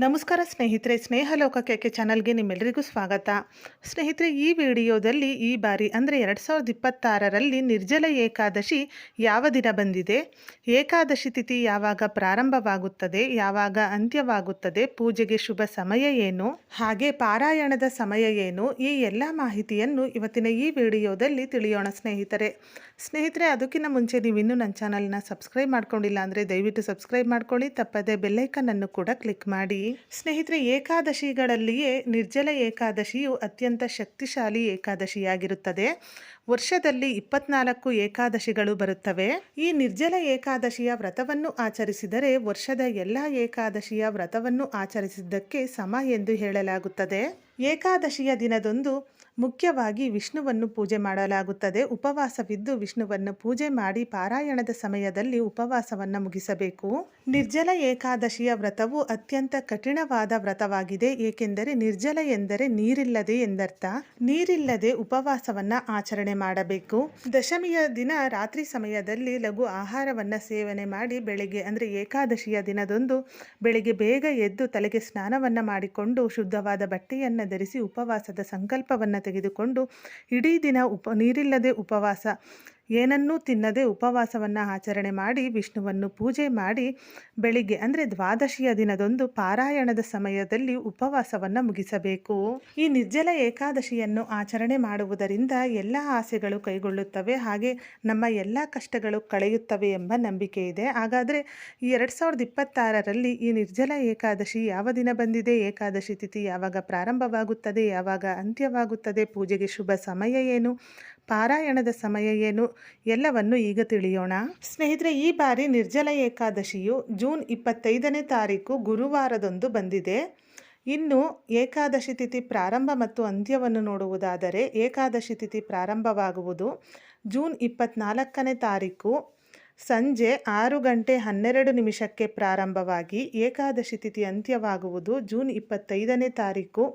ನಮಸ್ಕಾರ ಸ್ನೇಹಿತರೆ, ಸ್ನೇಹಲೋಕಕ್ಕೆ ಚಾನಲ್ಗೆ ನಿಮ್ಮೆಲ್ಲರಿಗೂ ಸ್ವಾಗತ. ಸ್ನೇಹಿತರೆ, ಈ ವಿಡಿಯೋದಲ್ಲಿ ಈ ಬಾರಿ ಅಂದರೆ 2026ರಲ್ಲಿ ನಿರ್ಜಲ ಏಕಾದಶಿ ಯಾವ ದಿನ ಬಂದಿದೆ, ಏಕಾದಶಿ ತಿಥಿ ಯಾವಾಗ ಪ್ರಾರಂಭವಾಗುತ್ತದೆ, ಯಾವಾಗ ಅಂತ್ಯವಾಗುತ್ತದೆ, ಪೂಜೆಗೆ ಶುಭ ಸಮಯ ಏನು, ಹಾಗೆ ಪಾರಾಯಣದ ಸಮಯ ಏನು, ಈ ಎಲ್ಲ ಮಾಹಿತಿಯನ್ನು ಇವತ್ತಿನ ಈ ವಿಡಿಯೋದಲ್ಲಿ ತಿಳಿಯೋಣ ಸ್ನೇಹಿತರೆ, ಅದಕ್ಕಿಂತ ಮುಂಚೆ ನೀವು ಇನ್ನೂ ನನ್ನ ಚಾನಲ್ನ ಸಬ್ಸ್ಕ್ರೈಬ್ ಮಾಡ್ಕೊಂಡಿಲ್ಲ ಅಂದರೆ ದಯವಿಟ್ಟು ಸಬ್ಸ್ಕ್ರೈಬ್ ಮಾಡ್ಕೊಳ್ಳಿ, ತಪ್ಪದೆ ಬೆಲ್ಲೈಕನ್ ಅನ್ನು ಕೂಡ ಕ್ಲಿಕ್ ಮಾಡಿ. ಸ್ನೇಹಿತರೆ, ಏಕಾದಶಿಗಳಲ್ಲಿಯೇ ನಿರ್ಜಲ ಏಕಾದಶಿಯು ಅತ್ಯಂತ ಶಕ್ತಿಶಾಲಿ ಏಕಾದಶಿಯಾಗಿರುತ್ತದೆ. ವರ್ಷದಲ್ಲಿ 24 ಏಕಾದಶಿಗಳು ಬರುತ್ತವೆ. ಈ ನಿರ್ಜಲ ಏಕಾದಶಿಯ ವ್ರತವನ್ನು ಆಚರಿಸಿದರೆ ವರ್ಷದ ಎಲ್ಲ ಏಕಾದಶಿಯ ವ್ರತವನ್ನು ಆಚರಿಸಿದ್ದಕ್ಕೆ ಸಮ ಎಂದು ಹೇಳಲಾಗುತ್ತದೆ. ಏಕಾದಶಿಯ ದಿನದಂದು ಮುಖ್ಯವಾಗಿ ವಿಷ್ಣುವನ್ನು ಪೂಜೆ ಮಾಡಲಾಗುತ್ತದೆ. ಉಪವಾಸವಿದ್ದು ವಿಷ್ಣುವನ್ನು ಪೂಜೆ ಮಾಡಿ ಪಾರಾಯಣದ ಸಮಯದಲ್ಲಿ ಉಪವಾಸವನ್ನು ಮುಗಿಸಬೇಕು. ನಿರ್ಜಲ ಏಕಾದಶಿಯ ವ್ರತವು ಅತ್ಯಂತ ಕಠಿಣವಾದ ವ್ರತವಾಗಿದೆ. ಏಕೆಂದರೆ ನಿರ್ಜಲ ಎಂದರೆ ನೀರಿಲ್ಲದೆ ಎಂದರ್ಥ. ನೀರಿಲ್ಲದೆ ಉಪವಾಸವನ್ನು ಆಚರಣೆ ಮಾಡಬೇಕು. ದಶಮಿಯ ದಿನ ರಾತ್ರಿ ಸಮಯದಲ್ಲಿ ಲಘು ಆಹಾರವನ್ನು ಸೇವನೆ ಮಾಡಿ ಬೆಳಿಗ್ಗೆ ಅಂದರೆ ಏಕಾದಶಿಯ ದಿನದಂದು ಬೆಳಿಗ್ಗೆ ಬೇಗ ಎದ್ದು ತಲೆಗೆ ಸ್ನಾನವನ್ನು ಮಾಡಿಕೊಂಡು ಶುದ್ಧವಾದ ಬಟ್ಟೆಯನ್ನು ಧರಿಸಿ ಉಪವಾಸದ ಸಂಕಲ್ಪವನ್ನು ತೆಗೆದುಕೊಂಡು ಇಡೀ ದಿನ ನೀರಿಲ್ಲದೆ ಉಪವಾಸ, ಏನನ್ನೂ ತಿನ್ನದೆ ಉಪವಾಸವನ್ನು ಆಚರಣೆ ಮಾಡಿ ವಿಷ್ಣುವನ್ನು ಪೂಜೆ ಮಾಡಿ ಬೆಳಿಗ್ಗೆ ಅಂದರೆ ದ್ವಾದಶಿಯ ದಿನದಂದು ಪಾರಾಯಣದ ಸಮಯದಲ್ಲಿ ಉಪವಾಸವನ್ನು ಮುಗಿಸಬೇಕು. ಈ ನಿರ್ಜಲ ಏಕಾದಶಿಯನ್ನು ಆಚರಣೆ ಮಾಡುವುದರಿಂದ ಎಲ್ಲ ಆಸೆಗಳು ಕೈಗೊಳ್ಳುತ್ತವೆ, ಹಾಗೆ ನಮ್ಮ ಎಲ್ಲ ಕಷ್ಟಗಳು ಕಳೆಯುತ್ತವೆ ಎಂಬ ನಂಬಿಕೆ ಇದೆ. ಹಾಗಾದರೆ ಈ 2026ರಲ್ಲಿ ಈ ನಿರ್ಜಲ ಏಕಾದಶಿ ಯಾವ ದಿನ ಬಂದಿದೆ, ಏಕಾದಶಿ ತಿಥಿ ಯಾವಾಗ ಪ್ರಾರಂಭವಾಗುತ್ತದೆ, ಯಾವಾಗ ಅಂತ್ಯವಾಗುತ್ತದೆ, ಪೂಜೆಗೆ ಶುಭ ಸಮಯ ಏನು, ಪಾರಾಯಣದ ಸಮಯ ಏನು ಎಲ್ಲವನ್ನು ಈಗ ತಿಳಿಯೋಣ. ಸ್ನೇಹಿತರೆ, ಈ ಬಾರಿ ನಿರ್ಜಲ ಏಕಾದಶಿಯು ಜೂನ್ 25ನೇ ತಾರೀಕು ಗುರುವಾರದಂದು ಬಂದಿದೆ. ಇನ್ನು ಏಕಾದಶಿ ತಿಥಿ ಪ್ರಾರಂಭ ಮತ್ತು ಅಂತ್ಯವನ್ನು ನೋಡುವುದಾದರೆ ಏಕಾದಶಿ ತಿಥಿ ಪ್ರಾರಂಭವಾಗುವುದು ಜೂನ್ 24ನೇ ತಾರೀಕು ಸಂಜೆ 6:12 ಪ್ರಾರಂಭವಾಗಿ ಏಕಾದಶಿ ತಿಥಿ ಅಂತ್ಯವಾಗುವುದು ಜೂನ್ 25ನೇ ತಾರೀಕು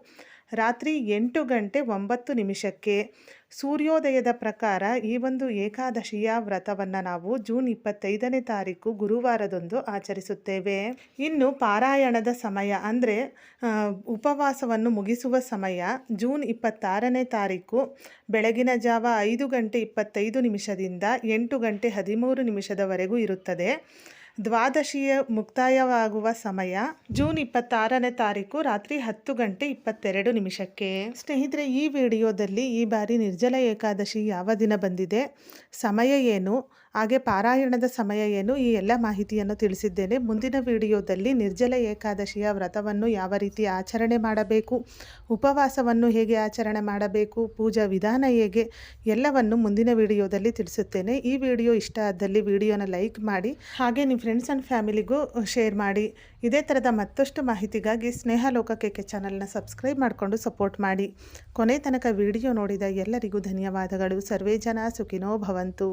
ರಾತ್ರಿ 8:09 ಸೂರ್ಯೋದಯದ ಪ್ರಕಾರ ಈ ಒಂದು ಏಕಾದಶಿಯ ವ್ರತವನ್ನು ನಾವು ಜೂನ್ 25ನೇ ತಾರೀಕು ಗುರುವಾರದಂದು ಆಚರಿಸುತ್ತೇವೆ. ಇನ್ನು ಪಾರಾಯಣದ ಸಮಯ ಅಂದರೆ ಉಪವಾಸವನ್ನು ಮುಗಿಸುವ ಸಮಯ ಜೂನ್ 26ನೇ ತಾರೀಕು ಬೆಳಗಿನ ಜಾವ 5:25 8:13 ಇರುತ್ತದೆ. ದ್ವಾದಶಿಯ ಮುಕ್ತಾಯವಾಗುವ ಸಮಯ ಜೂನ್ 26ನೇ ತಾರೀಕು ರಾತ್ರಿ 10:22. ಸ್ನೇಹಿತರೆ, ಈ ವಿಡಿಯೋದಲ್ಲಿ ಈ ಬಾರಿ ನಿರ್ಜಲ ಏಕಾದಶಿ ಯಾವ ದಿನ ಬಂದಿದೆ, ಸಮಯ ಏನು, ಹಾಗೆ ಪಾರಾಯಣದ ಸಮಯ ಏನು, ಈ ಎಲ್ಲ ಮಾಹಿತಿಯನ್ನು ತಿಳಿಸಿದ್ದೇನೆ. ಮುಂದಿನ ವಿಡಿಯೋದಲ್ಲಿ ನಿರ್ಜಲ ಏಕಾದಶಿಯ ವ್ರತವನ್ನು ಯಾವ ರೀತಿ ಆಚರಣೆ ಮಾಡಬೇಕು, ಉಪವಾಸವನ್ನು ಹೇಗೆ ಆಚರಣೆ ಮಾಡಬೇಕು, ಪೂಜಾ ವಿಧಾನ ಹೇಗೆ ಎಲ್ಲವನ್ನು ಮುಂದಿನ ವಿಡಿಯೋದಲ್ಲಿ ತಿಳಿಸುತ್ತೇನೆ. ಈ ವಿಡಿಯೋ ಇಷ್ಟ ಆದಲ್ಲಿ ವಿಡಿಯೋನ ಲೈಕ್ ಮಾಡಿ, ಹಾಗೆ ನಿಮ್ಮ ಫ್ರೆಂಡ್ಸ್ ಆ್ಯಂಡ್ ಫ್ಯಾಮಿಲಿಗೂ ಶೇರ್ ಮಾಡಿ. ಇದೇ ಥರದ ಮತ್ತಷ್ಟು ಮಾಹಿತಿಗಾಗಿ ಸ್ನೇಹಲೋಕಕ್ಕೆ ಚಾನಲ್ನ ಸಬ್ಸ್ಕ್ರೈಬ್ ಮಾಡಿಕೊಂಡು ಸಪೋರ್ಟ್ ಮಾಡಿ. ಕೊನೆ ತನಕ ವಿಡಿಯೋ ನೋಡಿದ ಎಲ್ಲರಿಗೂ ಧನ್ಯವಾದಗಳು. ಸರ್ವೇ ಜನ ಸುಖಿನೋ ಭವಂತು.